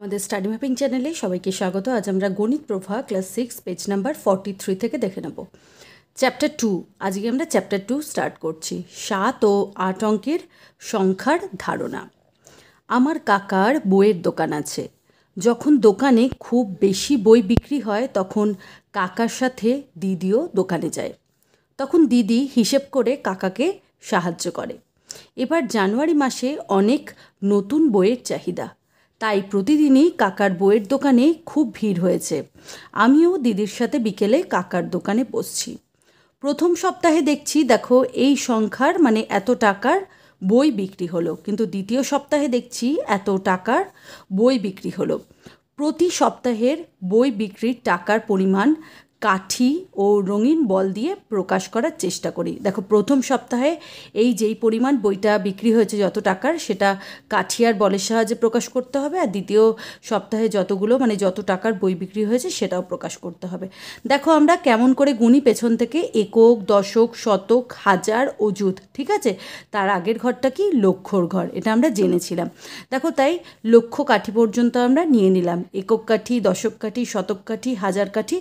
আমাদের study mapping চ্যানেলে সবাইকে স্বাগত। আজ আমরা গণিত প্রভা ক্লাস 6 পেজ নাম্বার 43 থেকে দেখে নেব চ্যাপ্টার 2। আজকে আমরা চ্যাপ্টার 2 স্টার্ট করছি। 7 ও 8 অঙ্কের সংখ্যার ধারণা। আমার কাকার বইয়ের দোকান আছে। যখন দোকানে খুব বেশি বই বিক্রি হয় তখন কাকার সাথে দিদিও দোকানে যায়। তখন দিদি হিসেব করে কাকাকে সাহায্য করে। এবার জানুয়ারি মাসে অনেক নতুন বইয়ের চাহিদা, তাই প্রতিদিনই কাকার বইয়ের দোকানে খুব ভিড় হয়েছে। আমিও দিদির সাথে বিকেলে কাকার দোকানে বসছি। প্রথম সপ্তাহে দেখছি দেখো এই সংখ্যার মানে এত টাকার বই বিক্রি হলো, কিন্তু দ্বিতীয় সপ্তাহে দেখছি এত টাকার বই বিক্রি হলো। প্রতি সপ্তাহের বই বিক্রির টাকার পরিমাণ কাঠি ও রঙিন বল দিয়ে প্রকাশ করার চেষ্টা করি। দেখো প্রথম সপ্তাহে এই যেই পরিমাণ বইটা বিক্রি হয়েছে যত টাকার, সেটা কাঠি আর বলের সাহায্যে প্রকাশ করতে হবে, আর দ্বিতীয় সপ্তাহে যতগুলো মানে যত টাকার বই বিক্রি হয়েছে সেটাও প্রকাশ করতে হবে। দেখো আমরা কেমন করে গুণি পেছন থেকে, একক, দশক, শতক, হাজার, অযুত, ঠিক আছে। তার আগের ঘরটা কি লক্ষর ঘর, এটা আমরা জেনেছিলাম। দেখো তাই লক্ষ কাঠি পর্যন্ত আমরা নিয়ে নিলাম, একক কাঠি, দশক কাঠি, শতক কাঠি, হাজার কাঠি,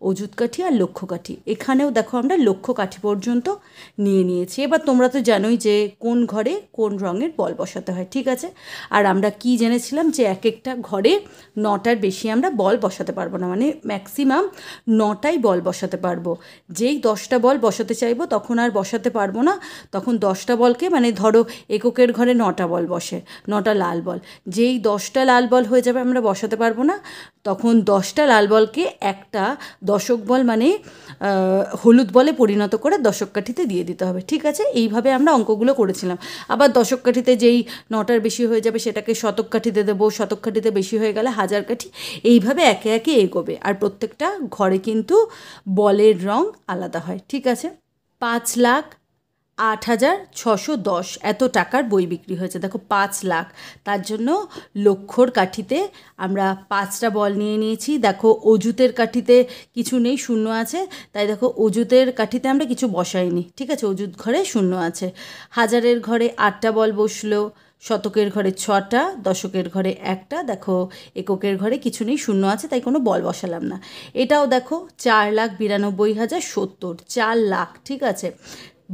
অযুত কাঠি আর লক্ষ কাঠি। এখানেও দেখো আমরা লক্ষ কাঠি পর্যন্ত নিয়ে নিয়েছি। এবার তোমরা তো জানোই যে কোন ঘরে কোন রঙের বল বসাতে হয়, ঠিক আছে। আর আমরা কি জেনেছিলাম যে এক একটা ঘরে 9টার বেশি আমরা বল বসাতে পারবো না, মানে ম্যাক্সিমাম 9টাই বল বসাতে পারবো। যেই 10টা বল বসাতে চাইবো তখন আর বসাতে পারবো না, তখন 10টা বলকে মানে ধরো এককের ঘরে 9টা বল বসে, 9টা লাল বল, যেই 10টা লাল বল হয়ে যাবে আমরা বসাতে পারবো না, তখন 10টা লাল বলকে একটা দশক বল মানে হলুদ বলে পরিণত করে দশক কাঠিতে দিয়ে দিতে হবে, ঠিক আছে। এইভাবে আমরা অঙ্কগুলো করেছিলাম। আবার দশক কাঠিতে যেই 9টার বেশি হয়ে যাবে সেটাকে শতক কাঠিতে দেবো, শতক কাঠিতে বেশি হয়ে গেলে হাজার কাঠি, এইভাবে একে একে এগোবে। আর প্রত্যেকটা ঘরে কিন্তু বলের রং আলাদা হয়, ঠিক আছে। 5,08,610 এত টাকার বই বিক্রি হয়েছে। দেখো 5 লাখ, তার জন্য লক্ষর কাঠিতে আমরা 5টা বল নিয়ে নিয়েছি। দেখো অযুতের কাঠিতে কিছু নেই, শূন্য আছে, তাই দেখো অযুতের কাঠিতে আমরা কিছু বসাইনি, ঠিক আছে, অযুত ঘরে শূন্য আছে। হাজারের ঘরে 8টা বল বসলো, শতকের ঘরে 6টা, দশকের ঘরে 1টা, দেখো এককের ঘরে কিছু নেই, শূন্য আছে, তাই কোনো বল বসালাম না। এটাও দেখো 4,92,070, 4 লাখ, ঠিক আছে।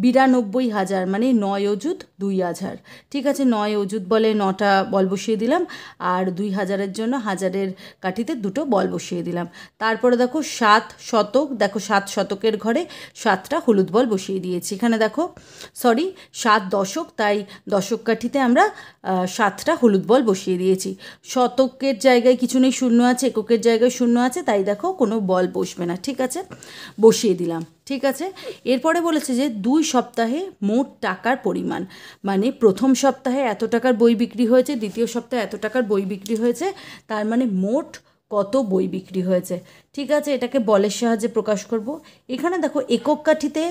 92,000 মানে 9 অযুত 2,000, ঠিক আছে। 9 অযুত বলে 9টা বল বসিয়ে দিলাম, আর 2,000-এর জন্য হাজারের কাঠিতে 2টো বল বসিয়ে দিলাম। তারপরে দেখো 7 শতক, দেখো 7 শতকের ঘরে 7টা হলুদ বল বসিয়ে দিয়েছি। এখানে দেখো 7 দশক, তাই দশক কাঠিতে আমরা 7টা হলুদ বল বসিয়ে দিয়েছি। শতকের জায়গায় কিছু নেই, শূন্য আছে, এককের জায়গায় শূন্য আছে, তাই দেখো কোনো বল বসবে না, ঠিক আছে, বসিয়ে দিলাম, ঠিক আছে। এরপরে বলেছে যে 2 সপ্তাহে মোট টাকার পরিমাণ, মানে প্রথম সপ্তাহে এত টাকার বই বিক্রি হয়েছে, দ্বিতীয় সপ্তাহে এত টাকার বই বিক্রি হয়েছে, তার মানে মোট কত বই বিক্রি হয়েছে, ঠিক আছে। এটাকে বলের সাহায্যে প্রকাশ করব। এখানে দেখো একক কাঠিতে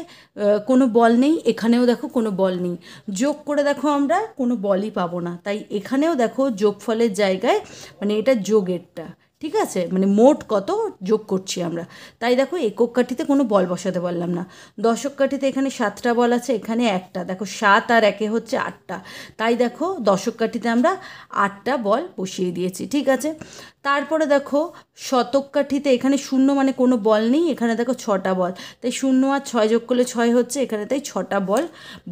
কোনো বল নেই, এখানেও দেখো কোনো বল নেই, যোগ করে দেখো আমরা কোনো বলই পাবো না, তাই এখানেও দেখো যোগফলের জায়গায় মানে এটা যোগেরটা, ঠিক আছে, মানে মোট কত যোগ করছি আমরা, তাই দেখো একক কাঠিতে কোনো বল বসাতে পারলাম না। দশক কাঠিতে এখানে 7টা বল আছে, এখানে 1টা, দেখো 7 আর 1 হচ্ছে 8টা, তাই দেখো দশক কাঠিতে আমরা 8টা বল বসিয়ে দিয়েছি, ঠিক আছে। তারপরে দেখো শতক কাঠিতে এখানে শূন্য মানে কোনো বল নেই, এখানে দেখো 6টা বল, তাই 0 আর 6 যোগ করলে 6 হচ্ছে, এখানে তাই 6টা বল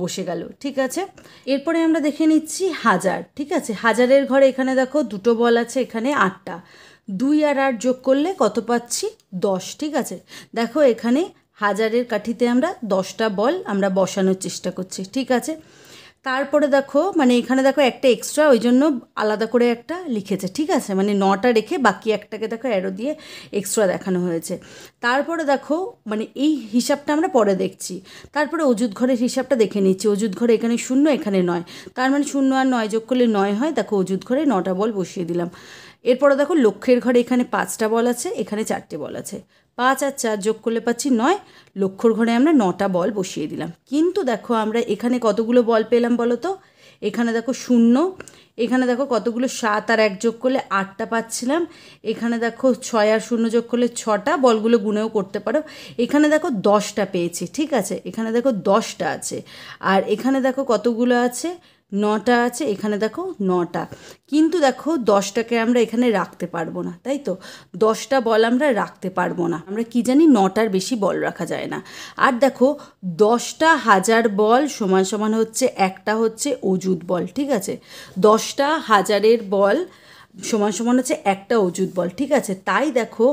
বসে গেল, ঠিক আছে। এরপরে আমরা দেখে নিচ্ছি হাজার, ঠিক আছে। হাজারের ঘরে এখানে দেখো 2টো বল আছে, এখানে 8টা, 2 আর 8 যোগ করলে কত পাচ্ছি 10, ঠিক আছে। দেখো এখানে হাজারের কাঠিতে আমরা 10টা বল আমরা বসানোর চেষ্টা করছি, ঠিক আছে। তারপরে দেখো মানে এখানে দেখো একটা এক্সট্রা, ওই জন্য আলাদা করে একটা লিখেছে, ঠিক আছে, মানে 9টা রেখে বাকি একটাকে দেখো অ্যারো দিয়ে এক্সট্রা দেখানো হয়েছে। তারপরে দেখো মানে এই হিসাবটা আমরা পরে দেখছি। তারপরে অযুত ঘরের হিসাবটা দেখে নিচ্ছি। অযুত ঘরে এখানে 0, এখানে 9, তার মানে 0 আর 9 যোগ করলে 9 হয়, দেখো অযুত ঘরে 9টা বল বসিয়ে দিলাম। এরপরে দেখো লক্ষের ঘরে এখানে 5টা বল আছে, এখানে 4টে বল আছে, 5 আর 4 যোগ করলে পাচ্ছি 9, লক্ষর ঘরে আমরা 9টা বল বসিয়ে দিলাম। কিন্তু দেখো আমরা এখানে কতগুলো বল পেলাম বলো তো, এখানে দেখো 0, এখানে দেখো কতগুলো 7 আর 1 যোগ করলে 8টা পাচ্ছিলাম, এখানে দেখো 6 আর 0 যোগ করলে 6টা, বলগুলো গুণেও করতে পারো, এখানে দেখো 10টা পেয়েছি, ঠিক আছে, এখানে দেখো 10টা আছে, আর এখানে দেখো কতগুলো আছে নটা আছে, এখানে দেখো নটা। কিন্তু দেখো 10টাকে আমরা এখানে রাখতে পারবো না, তাই তো? 10টা বল আমরা রাখতে পারবো না। আমরা কি জানি 9টার বেশি বল রাখা যায় না। আর দেখো 10টা হাজার বল সমান সমান হচ্ছে একটা হচ্ছে অযুত বল, ঠিক আছে? 10টা হাজারের বল সমান সমান হচ্ছে একটা অযুত বল, ঠিক আছে? তাই দেখো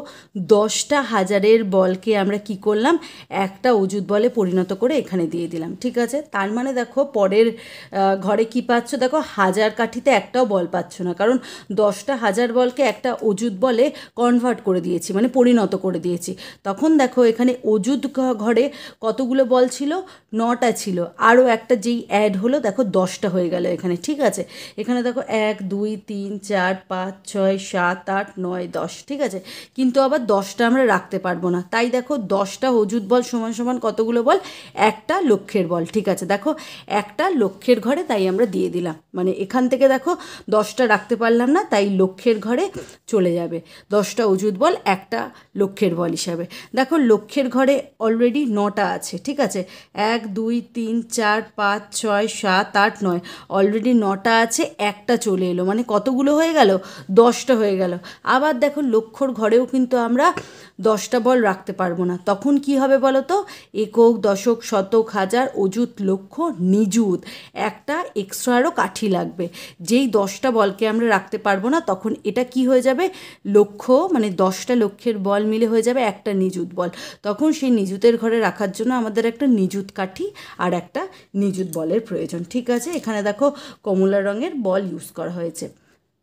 10টা হাজারের বলকে আমরা কি করলাম, একটা অযুত বলে পরিণত করে এখানে দিয়ে দিলাম, ঠিক আছে? তার মানে দেখো পরের ঘরে কি পাচ্ছ, দেখো হাজার কাঠিতে একটাও বল পাচ্ছ না, কারণ 10টা হাজার বলকে একটা অযুত বলে কনভার্ট করে দিয়েছি, মানে পরিণত করে দিয়েছি। তখন দেখো এখানে অযুত ঘরে কতগুলো বল ছিল, 9টা ছিল। আরও একটা যেই অ্যাড হলো দেখো 10টা হয়ে গেল এখানে, ঠিক আছে? এখানে দেখো 1 2 3 4 5 6 7 8 9 10, ঠিক আছে? কিন্তু আবার 10টা আমরা রাখতে পারবো না, তাই দেখো 10টা অযুত বল সমান সমান কতগুলো বল, একটা লক্ষের বল, ঠিক আছে? দেখো একটা লক্ষের ঘরে তাই আমরা দিয়ে দিলাম, মানে এখান থেকে দেখো 10টা রাখতে পারলাম না, তাই লক্ষের ঘরে চলে যাবে। 10টা অযুত বল একটা লক্ষের বল হিসাবে। দেখো লক্ষের ঘরে অলরেডি 9টা আছে, ঠিক আছে? 1 2 3 4 5 6 7 8 9, অলরেডি 9টা আছে, একটা চলে এলো, মানে কতগুলো হয়ে গেল, 10টা হয়ে গেল। আবার দেখো লক্ষর ঘরেও কিন্তু আমরা 10টা বল রাখতে পারবো না। তখন কি হবে বলো তো, একক দশক শতক হাজার অযুত লক্ষ নিযুত একটা এক্সট্রা আরও কাঠি লাগবে। যেই 10টা বলকে আমরা রাখতে পারবো না, তখন এটা কি হয়ে যাবে, লক্ষ, মানে 10টা লক্ষের বল মিলে হয়ে যাবে একটা নিযুত বল। তখন সেই নিযুতের ঘরে রাখার জন্য আমাদের একটা নিযুত কাঠি আর একটা নিযুত বলের প্রয়োজন, ঠিক আছে? এখানে দেখো কমলা রঙের বল ইউজ করা হয়েছে,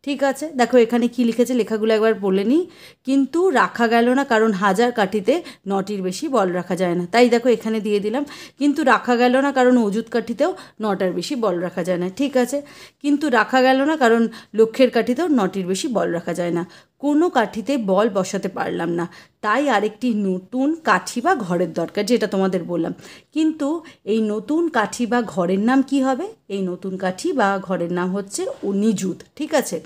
ঠিক আছে? দেখো এখানে কি লিখেছে, লেখাগুলো একবার বলে নিই। কিন্তু রাখা গেল না, কারণ হাজার কাঠিতে 9টির বেশি বল রাখা যায় না, তাই দেখো এখানে দিয়ে দিলাম। কিন্তু রাখা গেল না, কারণ অযুত কাঠিতেও 9টার বেশি বল রাখা যায় না, ঠিক আছে? কিন্তু রাখা গেল না, কারণ লক্ষের কাঠিতেও 9টির বেশি বল রাখা যায় না। কোনো কাঠিতে বল বসাতে পারলাম না, তাই আরেকটি নতুন কাঠি বা ঘরের দরকার, যেটা তোমাদের বললাম। কিন্তু এই নতুন কাঠি বা ঘরের নাম কি হবে, এই নতুন কাঠি বা ঘরের নাম হচ্ছে নিযুত, ঠিক আছে?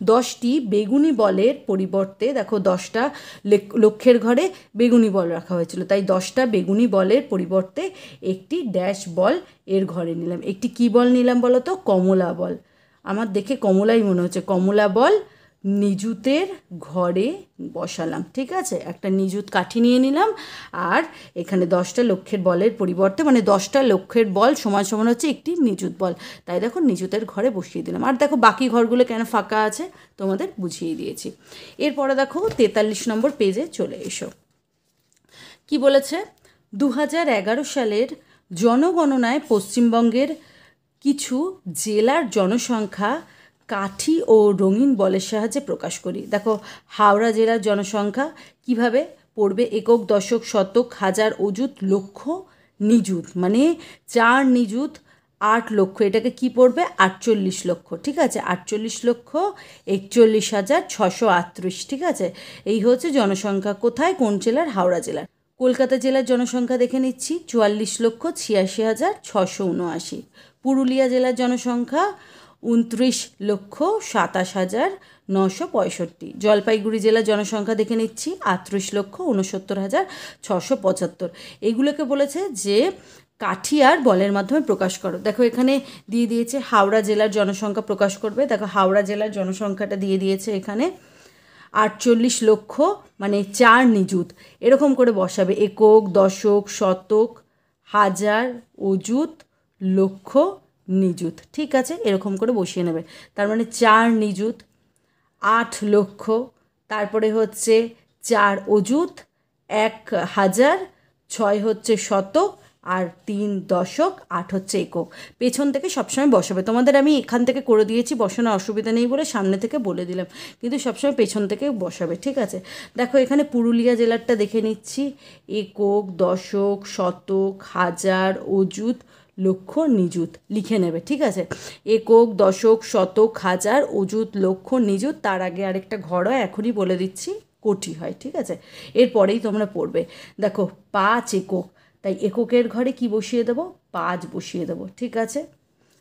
10টি বেগুনি বলের পরিবর্তে দেখো 10টা লক্ষের ঘরে বেগুনি বল রাখা হয়েছিল, তাই 10টা বেগুনি বলের পরিবর্তে একটি ড্যাশ বল এর ঘরে নিলাম। একটি কি বল নিলাম বলো তো, কমলা বল। আমার দেখে কমলাই মনে হচ্ছে, কমলা বল নিযুতের ঘরে বসালাম, ঠিক আছে? একটা নিযুত কাঠি নিয়ে নিলাম, আর এখানে 10টা লক্ষের বলের পরিবর্তে, মানে 10টা লক্ষের বল সমান সমান হচ্ছে একটি নিযুত বল, তাই দেখো নিযুতের ঘরে বসিয়ে দিলাম। আর দেখো বাকি ঘরগুলো কেন ফাঁকা আছে তোমাদের বুঝিয়ে দিয়েছি। এরপরে দেখো 43 নম্বর পেজে চলে এসো। কি বলেছে, 2011 সালের জনগণনায় পশ্চিমবঙ্গের কিছু জেলার জনসংখ্যা কাঠি ও রঙিন বলের সাহায্যে প্রকাশ করি। দেখো হাওড়া জেলার জনসংখ্যা কিভাবে পড়বে, একক দশক শতক হাজার অযুত লক্ষ নিযুত, মানে 4 নিযুত 8 লক্ষ, এটাকে কি পড়বে, 48 লক্ষ, ঠিক আছে? 48,41,638, ঠিক আছে? এই হচ্ছে জনসংখ্যা। কোথায়, কোন জেলার, হাওড়া জেলার। কলকাতা জেলার জনসংখ্যা দেখে নিচ্ছি, 44,86,679। পুরুলিয়া জেলার জনসংখ্যা 29,27,965। জলপাইগুড়ি জেলার জনসংখ্যা দেখে নিচ্ছি, 38,69,675। এগুলোকে বলেছে যে কাঠি আর বলের মাধ্যমে প্রকাশ করো। দেখো এখানে দিয়ে দিয়েছে হাওড়া জেলার জনসংখ্যা প্রকাশ করবে। দেখো হাওড়া জেলার জনসংখ্যাটা দিয়ে দিয়েছে এখানে 48 লক্ষ, মানে 4 নিযুত, এরকম করে বসাবে, একক দশক শতক হাজার অযুত লক্ষ নিযুত, ঠিক আছে? এরকম করে বসিয়ে নেবে। তার মানে 4 নিযুত 8 লক্ষ, তারপরে হচ্ছে 4 অযুত 1,000, 6 হচ্ছে শতক, আর 3 দশক, 8 হচ্ছে একক। পেছন থেকে সবসময় বসাবে। তোমাদের আমি এখান থেকে করে দিয়েছি, বসানোর অসুবিধা নেই বলে সামনে থেকে বলে দিলাম, কিন্তু সবসময় পেছন থেকে বসাবে, ঠিক আছে? দেখো এখানে পুরুলিয়া জেলারটা দেখে নিচ্ছি, একক দশক শতক হাজার অযুত লক্ষ নিযুত লিখে নেবে, ঠিক আছে? একক দশক শতক হাজার অযুত লক্ষ নিযুত, তার আগে আরেকটা ঘর হয়, এখনই বলে দিচ্ছি, কোটি হয়, ঠিক আছে? এরপরেই তোমরা পড়বে। দেখো 5 একক, তাই এককের ঘরে কি বসিয়ে দেবো, 5 বসিয়ে দেবো, ঠিক আছে?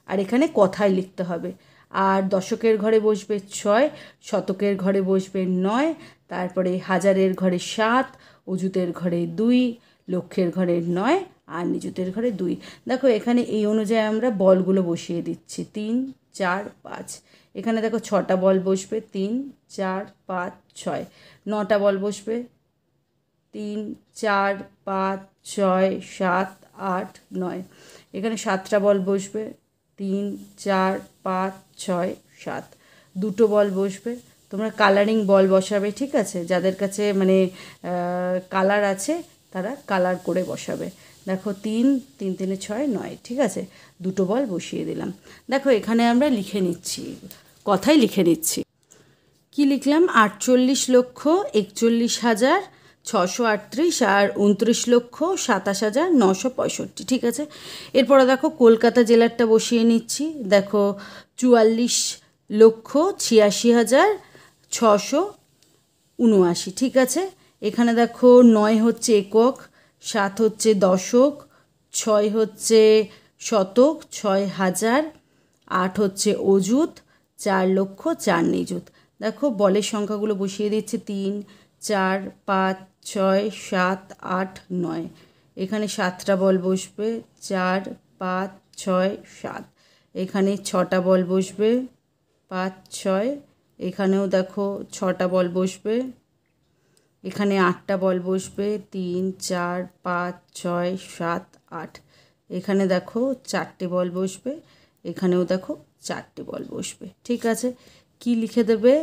আর এখানে কথায় লিখতে হবে। আর দশকের ঘরে বসবে 6, শতকের ঘরে বসবে 9, তারপরে হাজারের ঘরে 7, অযুতের ঘরে 2, লক্ষের ঘরে 9, আর নিযুতের ঘরে 2। দেখো এখানে এই অনুযায়ী আমরা বলগুলো বসিয়ে দিচ্ছি 3 4 5। এখানে দেখো 6টা বল বসবে 3 4 5 6। 9টা বল বসবে 3 4 5 6 7 8 9। এখানে 7টা বল বসবে 3 4 5 6 7। 2টো বল বসবে। তোমরা কালারিং বল বসাবে, ঠিক আছে? যাদের কাছে মানে কালার আছে তারা কালার করে বসাবে। দেখো 3 3 3 6 9, ঠিক আছে? 2টো বল বসিয়ে দিলাম। দেখো এখানে আমরা লিখে নিচ্ছি, কথাই লিখে নিচ্ছি। কি লিখলাম? 48,41,638 আর 29,27,965, ঠিক আছে? এরপরে দেখো কলকাতা জেলারটা বসিয়ে নিচ্ছি। দেখো 44,86,679, ঠিক আছে? এখানে দেখো 9 হচ্ছে একক, 7 হচ্ছে দশক, 6 হচ্ছে শতক, 6,000, 8 হচ্ছে অযুত, 4,00,000 নিযুত। দেখো বলের সংখ্যাগুলো বসিয়ে দিচ্ছে 3 4 5 6 7 8 9। এখানে 7টা বল বসবে 4 5 6 7। এখানে 6টা বল বসবে 5 6। এখানেও দেখো 6টা বল বসবে। এখানে 8টা বল বসবে 3 4 5 6 7 8। এখানে দেখো 4টে বল বসবে। এখানেও দেখো 4টে বল বসবে, ঠিক আছে? কি লিখে দেবে?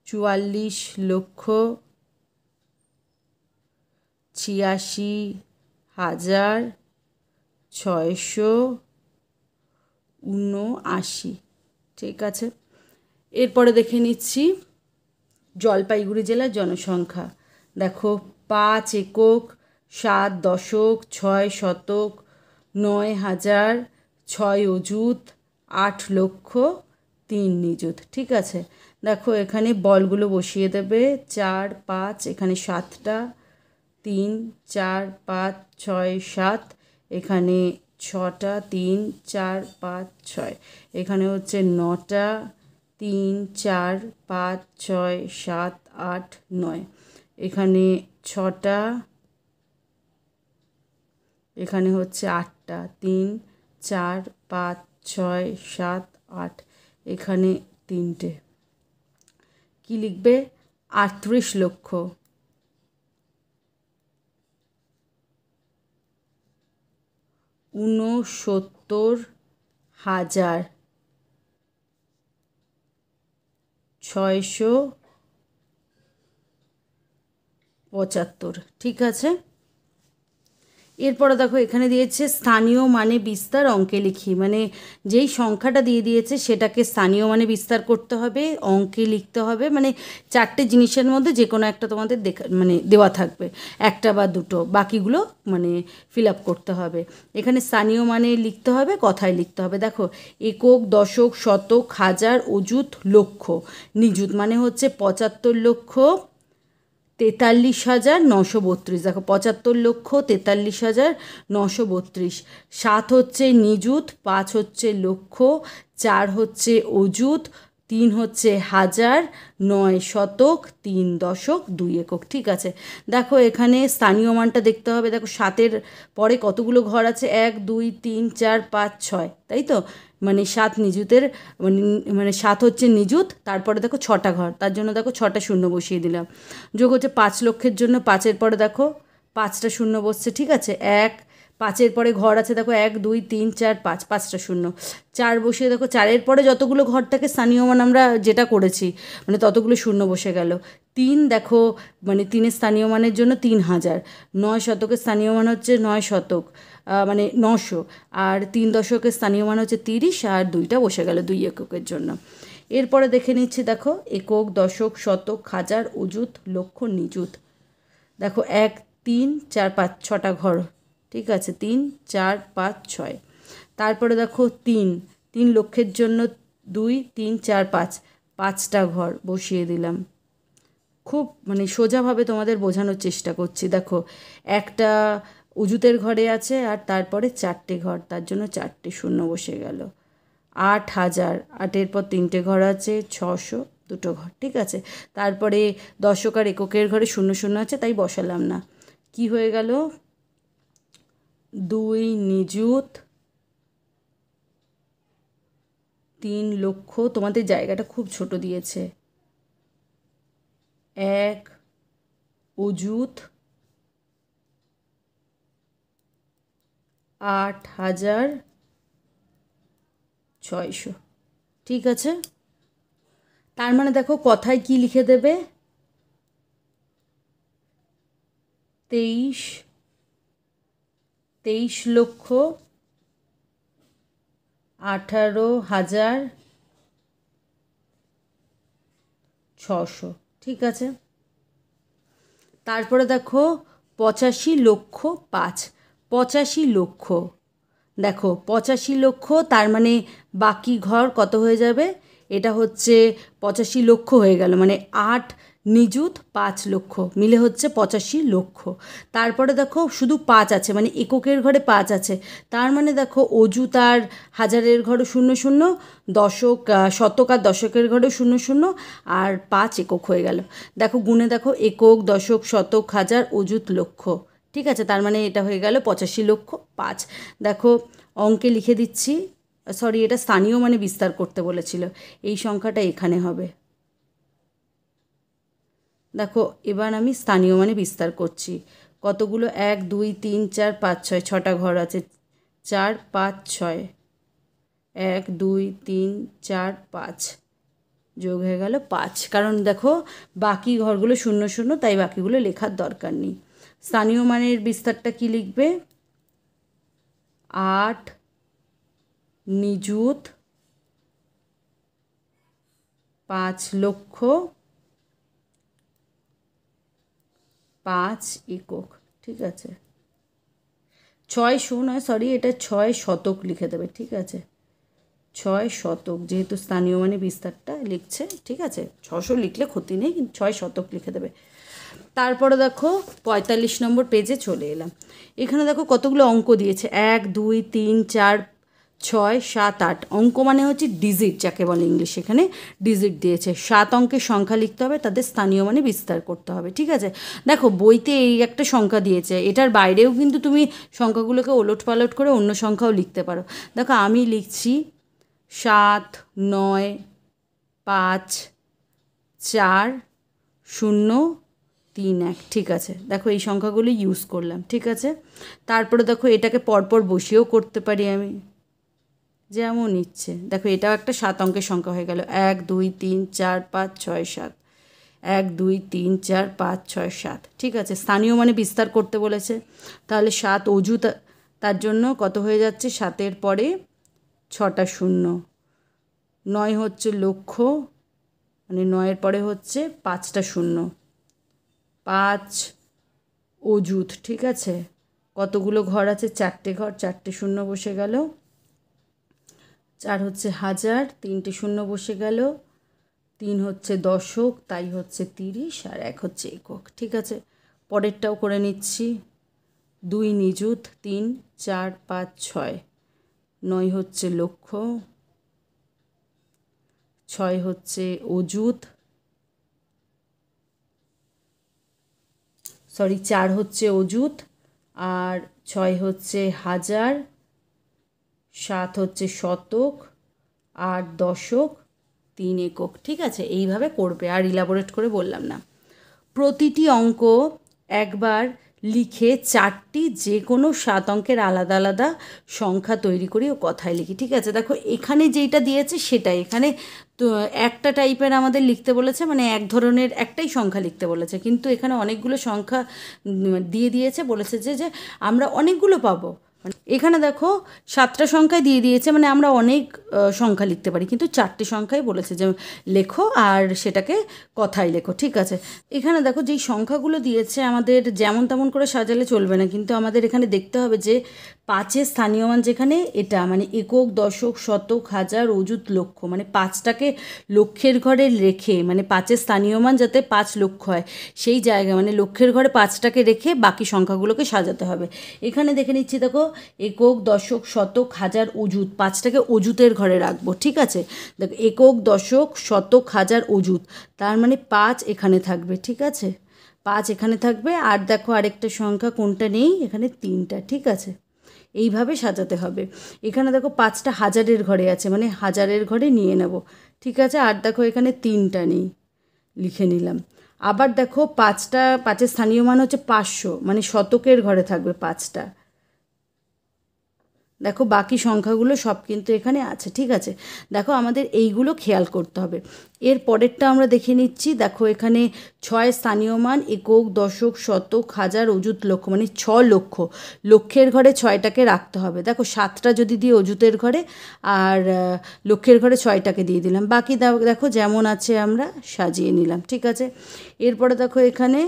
44,86,679, ঠিক আছে? এরপরে দেখে নিচ্ছি জলপাইগুড়ি জেলার জনসংখ্যা। দেখো 5 একক, 7 দশক, 6 শতক, 9,000, 6 অযুত, 8,00,003 নিযুত, ঠিক আছে? দেখো এখানে বলগুলো বসিয়ে দেবে 4 5। এখানে 7টা 3 4 5 6 7। এখানে 6টা 3 4 5 6। এখানে হচ্ছে 9টা 3 4 5 6 7 8 9। এখানে 6টা। এখানে হচ্ছে 8টা 3 4 5 6 7 8। এখানে 3টে। কি লিখবে? 38,69,675, ঠিক আছে? এরপরে দেখো এখানে দিয়েছে স্থানীয় মানে বিস্তার অঙ্কে লিখি, মানে যেই সংখ্যাটা দিয়ে দিয়েছে সেটাকে স্থানীয় মানে বিস্তার করতে হবে, অঙ্কে লিখতে হবে। মানে 4টে জিনিসের মধ্যে যে কোনো একটা তোমাদের মানে দেওয়া থাকবে, একটা বা দুটো, বাকিগুলো মানে ফিল আপ করতে হবে। এখানে স্থানীয় মানে লিখতে হবে, কথায় লিখতে হবে। দেখো একক, দশক, শতক, হাজার, অযুত, লক্ষ, নিযুত মানে হচ্ছে 75,43,932। দেখো 75,43,932। 7 হচ্ছে নিযুত, 5 হচ্ছে লক্ষ, 4 হচ্ছে অযুত, 3 হচ্ছে হাজার, 9 শতক, 3 দশক, 2 একক, ঠিক আছে? দেখো এখানে স্থানীয় মানটা দেখতে হবে। দেখো 7-এর পরে কতগুলো ঘর আছে? 1 2 3 4 5 6, তাই তো? মানে 7 নিযুতের মানে 7 হচ্ছে নিযুত, তারপরে দেখো 6টা ঘর, তার জন্য দেখো 6টা শূন্য বসিয়ে দিলাম। যোগ হচ্ছে 5 লক্ষের জন্য 5-এর পরে দেখো 5টা শূন্য বসছে, ঠিক আছে? 1 5-এর পরে ঘর আছে দেখো 1 2 3 4 5, 5টা শূন্য। 4 বসিয়ে দেখো 4-এর পরে যতগুলো ঘর থাকে স্থানীয় মান আমরা যেটা করেছি মানে ততগুলো শূন্য বসে গেল। 3 দেখো মানে 3-এর স্থানীয় মানের জন্য 3,000। 9 শতকের স্থানীয় মান হচ্ছে 9 শতক, মানে 900। আর 3 দশকের স্থানীয় মান হচ্ছে 30, আর 2টা বসে গেল 2 এককের জন্য। এরপরে দেখে নিচ্ছি দেখো একক, দশক, শতক, হাজার, অযুত, লক্ষ, নিযুত। দেখো 1 3 4 5 6টা ঘর, ঠিক আছে? 3 4 5 6। তারপরে দেখো 3 লক্ষের জন্য 2 3 4 5, 5টা ঘর বসিয়ে দিলাম। খুব মানে সোজাভাবে তোমাদের বোঝানোর চেষ্টা করছি। দেখো একটা অযুতের ঘরে আছে আর তারপরে 4টে ঘর, তার জন্য 4টে শূন্য বসে গেল। 8,000, 8-এর পর 3টে ঘর আছে, 600, 2টো ঘর, ঠিক আছে? তারপরে দশক আর এককের ঘরে শূন্য শূন্য আছে তাই বসালাম না। কি হয়ে গেল, 2 নিযুত 3 লক্ষ, তোমাদের জায়গাটা খুব ছোট দিয়েছে, 1 অযুত 8,600। ঠিক আছে, তার মানে দেখো কথায় কি লিখে দেবে, 23,18,600। ঠিক আছে, তারপরে দেখো 85,05,000, 85,00,000, দেখো 85,00,000, তার মানে বাকি ঘর কত হয়ে যাবে, এটা হচ্ছে 85,00,000 হয়ে গেল, মানে 8 নিযুত 5 লক্ষ মিলে হচ্ছে 85,00,000। তারপরে দেখো শুধু 5 আছে, মানে এককের ঘরে 5 আছে, তার মানে দেখো অযুত আর হাজারের ঘরে 00, দশক শতক আর দশকের ঘরে 00, আর 5 একক হয়ে গেল। দেখো গুণে দেখো, একক, দশক, শতক, হাজার, অযুত, লক্ষ। ঠিক আছে, তার মানে এটা হয়ে গেল 85,00,005। দেখো অঙ্কে লিখে দিচ্ছি, সরি এটা স্থানীয় মানে বিস্তার করতে বলেছিল, এই সংখ্যাটা এখানে হবে। দেখো এবার আমি স্থানীয় মানে বিস্তার করছি, কতগুলো, 1 2 3 4 5 6, 6টা ঘর আছে, 4 5 6, 1 2 3 4 5, যোগ হয়ে গেল 5, কারণ দেখো বাকি ঘরগুলো 00, তাই বাকিগুলো লেখার দরকার নেই। স্থানীয় মানের বিস্তারটা কি লিখবে, 8 নিযুত 5 লক্ষ 5 একক। ঠিক আছে, 600 নয়, সরি এটা 6 শতক লিখে দেবে। ঠিক আছে, 6 শতক, যেহেতু স্থানীয় মানে বিস্তারটা লিখছে। ঠিক আছে, 600 লিখলে ক্ষতি নেই, কিন্তু 6 শতক লিখে দেবে। তারপরে দেখো 45 নম্বর পেজে চলে এলাম, এখানে দেখো কতগুলো অঙ্ক দিয়েছে, 1 2 3 4 6 7 8, অঙ্ক মানে হচ্ছে ডিজিট যাকে বলে ইংলিশ, এখানে ডিজিট দিয়েছে, 7 অঙ্কের সংখ্যা লিখতে হবে, তাদের স্থানীয় মানে বিস্তার করতে হবে। ঠিক আছে, দেখো বইতে এই একটা সংখ্যা দিয়েছে, এটার বাইরেও কিন্তু তুমি সংখ্যাগুলোকে ওলট পালট করে অন্য সংখ্যাও লিখতে পারো। দেখো আমি লিখছি 7 9 5 4 0 3 1। ঠিক আছে, দেখো এই সংখ্যাগুলো ইউজ করলাম। ঠিক আছে, তারপরে দেখো এটাকে পরপর বসিয়েও করতে পারি আমি, যেমন ইচ্ছে। দেখো এটাও একটা 7 অঙ্কের সংখ্যা হয়ে গেল, 1 2 3 4 5 6 7, 1 2 3 4 5 6 7। ঠিক আছে, স্থানীয় মানে বিস্তার করতে বলেছে, তাহলে 7 অযুত, তার জন্য কত হয়ে যাচ্ছে, 7-এর পরে 6টা 0, 9 হচ্ছে লক্ষ, মানে 9-এর পরে হচ্ছে 5টা 0, 5 অযুত। ঠিক আছে, কতগুলো ঘর আছে, 4টে ঘর, 4টে 0 বসে গেল, 4 হচ্ছে হাজার, 3টে 0 বসে গেল, 3 হচ্ছে দশক, তাই হচ্ছে 30, আর 1 হচ্ছে একক। ঠিক আছে, পরেরটাও করে নিচ্ছি, 2 নিযুত 3 4 5 6, 9 হচ্ছে লক্ষ, 6 হচ্ছে অযুত, সরি 4 হচ্ছে অযুত, আর 6 হচ্ছে হাজার, 7 হচ্ছে শতক, 8 দশক, 3 একক। ঠিক আছে, এইভাবে করবে, আর ইলাবোরেট করে বললাম না। প্রতিটি অঙ্ক একবার লিখে 4টি যে কোনো 7 অঙ্কের আলাদা আলাদা সংখ্যা তৈরি করি ও কথায় লিখি। ঠিক আছে, দেখো এখানে যেইটা দিয়েছে সেটাই, এখানে তো একটা টাইপের আমাদের লিখতে বলেছে, মানে এক ধরনের একটাই সংখ্যা লিখতে বলেছে, কিন্তু এখানে অনেকগুলো সংখ্যা দিয়ে দিয়েছে, বলেছে যে আমরা অনেকগুলো পাবো। এখানে দেখো 7টা সংখ্যায় দিয়ে দিয়েছে, মানে আমরা অনেক সংখ্যা লিখতে পারি, কিন্তু 4টে সংখ্যাই বলেছে যে লেখো, আর সেটাকে কথায় লেখো। ঠিক আছে, এখানে দেখো যেই সংখ্যাগুলো দিয়েছে আমাদের যেমন তেমন করে সাজালে চলবে না, কিন্তু আমাদের এখানে দেখতে হবে যে 5-এর স্থানীয় মান যেখানে, এটা মানে একক, দশক, শতক, হাজার, অযুত, লক্ষ, মানে 5টাকে লক্ষের ঘরে রেখে, মানে 5-এর স্থানীয় মান যাতে 5 লক্ষ হয় সেই জায়গায়, মানে লক্ষের ঘরে 5টাকে রেখে বাকি সংখ্যাগুলোকে সাজাতে হবে। এখানে দেখে নিচ্ছি, দেখো একক, দশক, শতক, হাজার, অযুত, 5টাকে অযুতের ঘরে রাখবো। ঠিক আছে, দেখো একক, দশক, শতক, হাজার, অযুত, তার মানে 5 এখানে থাকবে। ঠিক আছে, 5 এখানে থাকবে, আর দেখো আরেকটা সংখ্যা কোনটা নেই, এখানে 3টা। ঠিক আছে, এইভাবে সাজাতে হবে। এখানে দেখো 5টা হাজারের ঘরে আছে, মানে হাজারের ঘরে নিয়ে নেব। ঠিক আছে, আর দেখো এখানে 3টা নেই, লিখে নিলাম। আবার দেখো 5'এর স্থানীয় মান হচ্ছে 500, মানে শতকের ঘরে থাকবে 5টা। দেখো বাকি সংখ্যাগুলো সব কিন্তু এখানে আছে। ঠিক আছে, দেখো আমাদের এইগুলো খেয়াল করতে হবে। এর পরেরটা আমরা দেখে নিচ্ছি। দেখো এখানে 6 স্থানীয় মান একক, দশক, শতক, হাজার, অযুত, লক্ষ, মানে 6 লক্ষ। লক্ষের ঘরে 6টাকে রাখতে হবে। দেখো 7টা যদি দিই অযুতের ঘরে, আর লক্ষের ঘরে 6টাকে দিয়ে দিলাম, বাকি দেখো যেমন আছে আমরা সাজিয়ে নিলাম। ঠিক আছে, এরপরে দেখো এখানে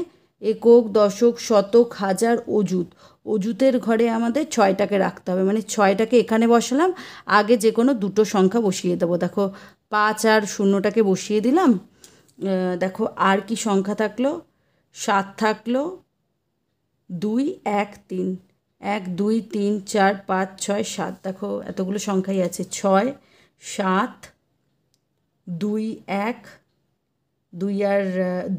একক, দশক, শতক, হাজার, অযুত। অযুতের ঘরে আমাদের 6টাকে রাখতে হবে, মানে 6টাকে এখানে বসালাম, আগে যে কোনো দুটো সংখ্যা বসিয়ে দেবো। দেখো 5 আর 0টাকে বসিয়ে দিলাম। দেখো আর কি সংখ্যা থাকলো, 7 থাকলো, 2, 1, 3, 1, 2, 3, 4, 5, 6, 7। দেখো এতগুলো সংখ্যাই আছে, 6, 7, 2, 1, 2 আর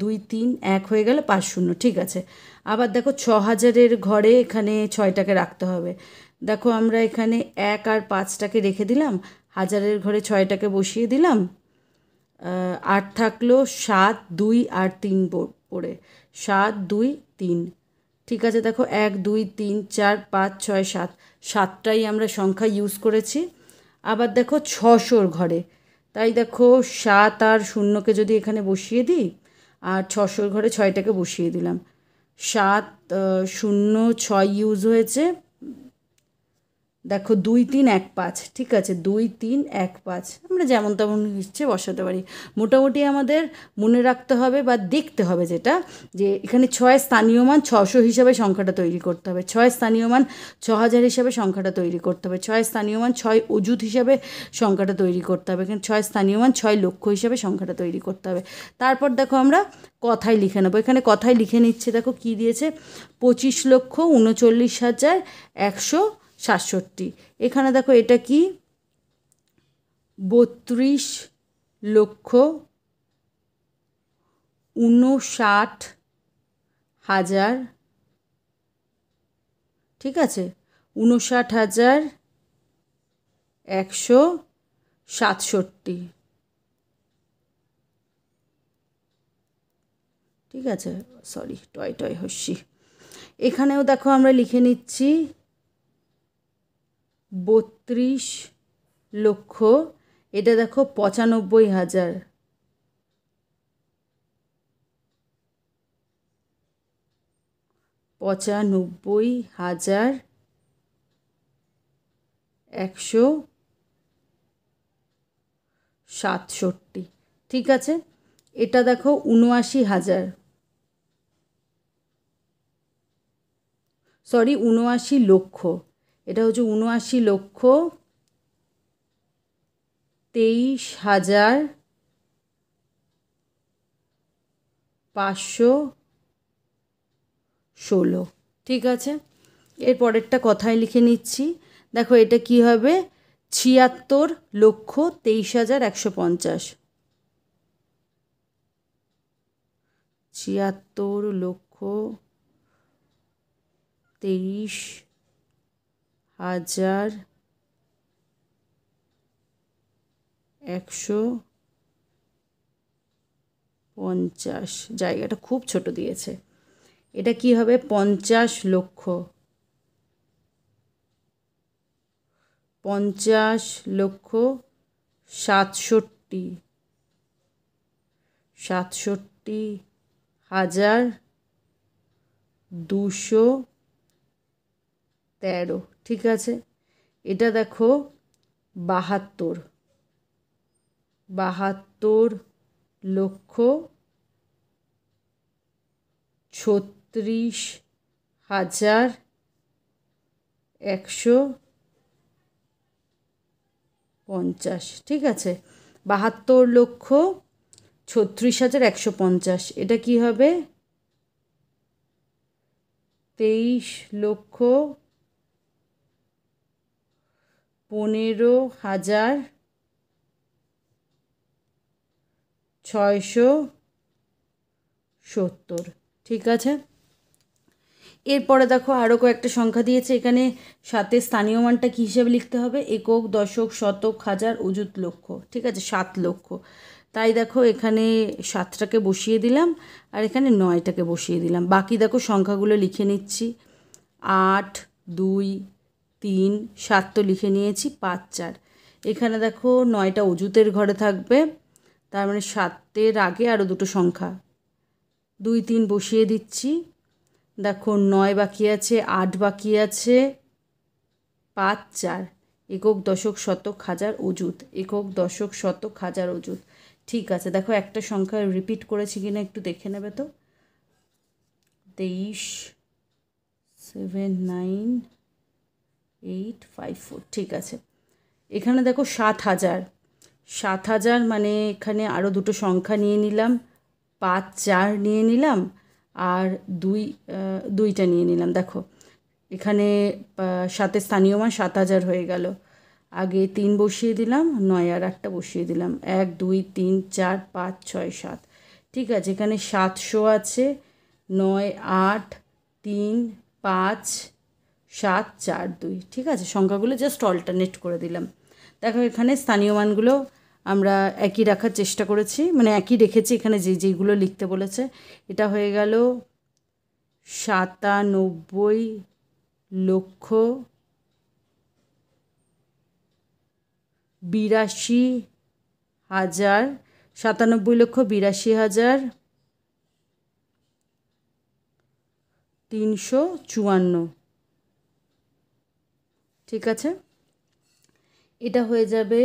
2, 3, 1 হয়ে গেল, 5, 0। ঠিক আছে, আবার দেখো 6000-এর ঘরে এখানে 6টাকে রাখতে হবে। দেখো আমরা এখানে 1 আর 5টাকে রেখে দিলাম, হাজারের ঘরে 6টাকে বসিয়ে দিলাম। 8 থাকলো, 7, 2 আর 3 পড়ে, 7, 2, 3। ঠিক আছে, দেখো 1, 2, 3, 4, 5, 6, 7, 7টাই আমরা সংখ্যা ইউজ করেছি। আবার দেখো 600-র ঘরে, তাই দেখো 7 আর 0কে যদি এখানে বসিয়ে দিই, আর 600-র ঘরে 6টাকে বসিয়ে দিলাম। 7, 0, 6 ইউজ হয়েছে। দেখো 2, 3, 1, 5। ঠিক আছে, 2, 3, 1, 5 আমরা যেমন তেমন ইচ্ছে বসাতে পারি। মোটামুটি আমাদের মনে রাখতে হবে বা দেখতে হবে যেটা, যে এখানে 6 স্থানীয় মান 600 হিসাবে সংখ্যাটা তৈরি করতে হবে, 6 স্থানীয় মান 6000 হিসাবে সংখ্যাটা তৈরি করতে হবে, 6 স্থানীয় মান 6 অযুত হিসাবে সংখ্যাটা তৈরি করতে হবে, এখানে 6 স্থানীয় মান 6 লক্ষ হিসাবে সংখ্যাটা তৈরি করতে হবে। তারপর দেখো আমরা কথায় লিখে নেবো। এখানে কথায় লিখে নিচ্ছে, দেখো কি দিয়েছে, 25,39,167। এখানে দেখো এটা কি, 32,59,000। ঠিক আছে, 59,167। ঠিক আছে, সরি, টয় টয় হস্যি। এখানেও দেখো আমরা লিখে নিচ্ছি 32 লক্ষ, এটা দেখো 95,000। 95,167। ঠিক আছে, এটা দেখো 79,000, সরি 79 লক্ষ, এটা হচ্ছে 79,23,516। ঠিক আছে, এর পরেরটা কথায় লিখে নিচ্ছি। দেখো এটা কি হবে, 76,23,150। 76,23,150। জায়গাটা খুব ছোট দিয়েছে, এটা কি হবে, 50 লক্ষ। 50,67,213। ঠিক আছে, এটা দেখো 72,36,150। ঠিক আছে, 72,36,150। এটা কি হবে, 23,15,670। ঠিক আছে। এরপরে দেখো আরও কয়েকটা সংখ্যা দিয়েছে এখানে। সাথে স্থানীয় মানটা কী হিসেবে লিখতে হবে? একক, দশক, শতক, হাজার, অযুত, লক্ষ। ঠিক আছে, 7 লক্ষ। তাই দেখো এখানে 7টাকে বসিয়ে দিলাম আর এখানে 9টাকে বসিয়ে দিলাম। বাকি দেখো সংখ্যাগুলো লিখে নিচ্ছি। 8, 2, 3, 7 তো লিখে নিয়েছি, 5, 4। এখানে দেখো 9টা অযুতের ঘরে থাকবে, তার মানে 7-এর আগে আরও দুটো সংখ্যা 2, 3 বসিয়ে দিচ্ছি। দেখো 9 বাকি আছে, 8 বাকি আছে, 5, 4। একক, দশক, শতক, হাজার, অযুত। একক, দশক, শতক, হাজার, অযুত। ঠিক আছে, দেখো একটা সংখ্যা রিপিট করেছি কিনা একটু দেখে নেবে তো। 23, 7, 9, 8, 5, 4। ঠিক আছে। এখানে দেখো 7,000। 7,000 মানে এখানে আরও দুটো সংখ্যা নিয়ে নিলাম, 5, 4 নিয়ে নিলাম আর 2টা নিয়ে নিলাম। দেখো এখানে 7-এর স্থানীয় মান 7,000 হয়ে গেল। আগে 3 বসিয়ে দিলাম, 9 আর 8টা বসিয়ে দিলাম। 1, 2, 3, 4, 5, 6, 7। ঠিক আছে, এখানে 700 আছে। 9, 8, 3, 5, 7, 4, 2। ঠিক আছে, সংখ্যাগুলো জাস্ট অল্টারনেট করে দিলাম। দেখো এখানে স্থানীয় মানগুলো আমরা একই রাখার চেষ্টা করেছি, মানে একই রেখেছি এখানে যেইগুলো লিখতে বলেছে। এটা হয়ে গেল 97,82,000, 97,82,354। ঠিক আছে, এটা হয়ে যাবে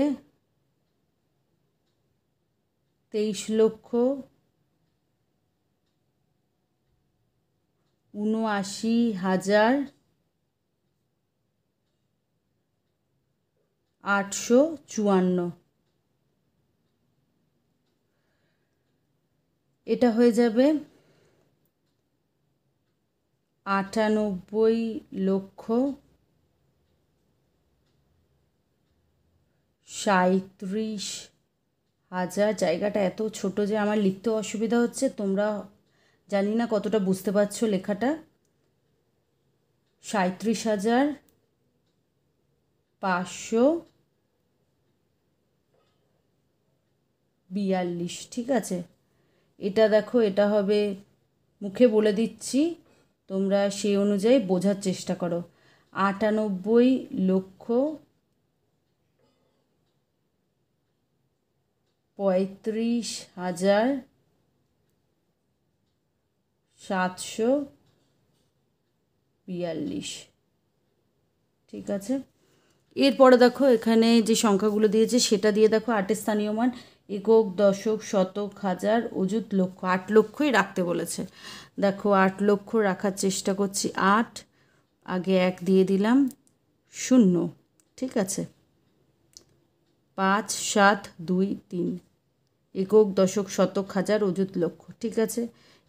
23,79,854। এটা হয়ে যাবে 98,37,000। জায়গাটা এত ছোট যে আমার লিখতে অসুবিধা হচ্ছে, তোমরা জানি না কতটা বুঝতে পারছো লেখাটা। 37,542। ঠিক আছে, এটা দেখো এটা হবে, মুখে বলে দিচ্ছি, তোমরা সেই অনুযায়ী বোঝার চেষ্টা করো। 98,35,742। ঠিক আছে, এরপরে দেখো এখানে যে সংখ্যাগুলো দিয়েছে সেটা দিয়ে দেখো 8-এর স্থানীয় মান একক, দশক, শতক, হাজার, অযুত, লক্ষ। 8 লক্ষই রাখতে বলেছে। দেখো 8 লক্ষ রাখার চেষ্টা করছি। 8, আগে 1 দিয়ে দিলাম, 0। ঠিক আছে, 5, 7, 2, 3। একক, দশক, শতক, হাজার, অযুত, লক্ষ। ঠিক আছে,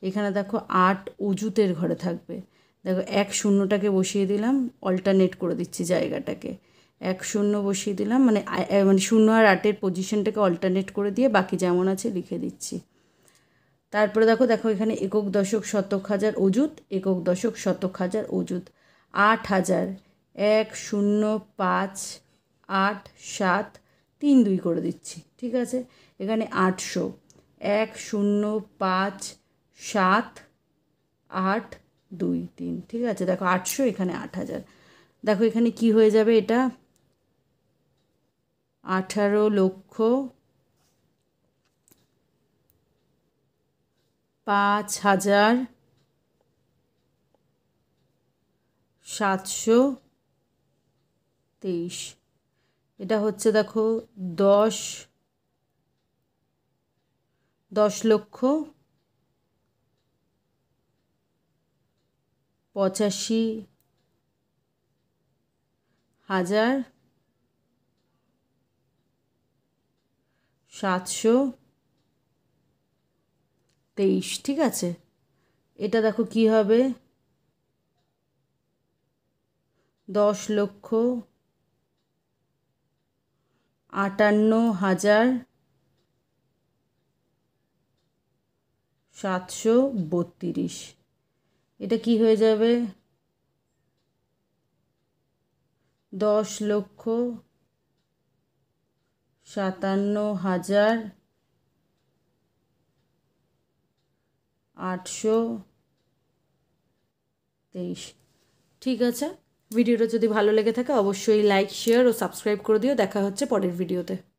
এখানে দেখো 8 অযুতের ঘরে থাকবে। দেখো 1 0টাকে বসিয়ে দিলাম, অল্টারনেট করে দিচ্ছি জায়গাটাকে। 1 0 বসিয়ে দিলাম, মানে 0 আর 8-এর পজিশনটাকে অল্টারনেট করে দিয়ে বাকি যেমন আছে লিখে দিচ্ছি। তারপরে দেখো দেখো এখানে একক, দশক, শতক, হাজার, অযুত। একক, দশক, শতক, হাজার, অযুত। 8,000। 1 0 5 8 7 3 2 করে দিচ্ছি। ঠিক আছে, এখানে 800। 1 0 5 7 8 2 3। ঠিক আছে, দেখো 800, এখানে 8,000। দেখো এখানে কি হয়ে যাবে, এটা 18,05,723। এটা হচ্ছে দেখো 10,85,723। ঠিক আছে, এটা দেখো কি হবে, 10,58,732। এটা কি হয়ে যাবে? 10,57,823। ঠিক আছে, ভিডিওটা যদি ভালো লেগে থাকে অবশ্যই লাইক, শেয়ার ও সাবস্ক্রাইব করে দিও। দেখা হচ্ছে পরের ভিডিওতে।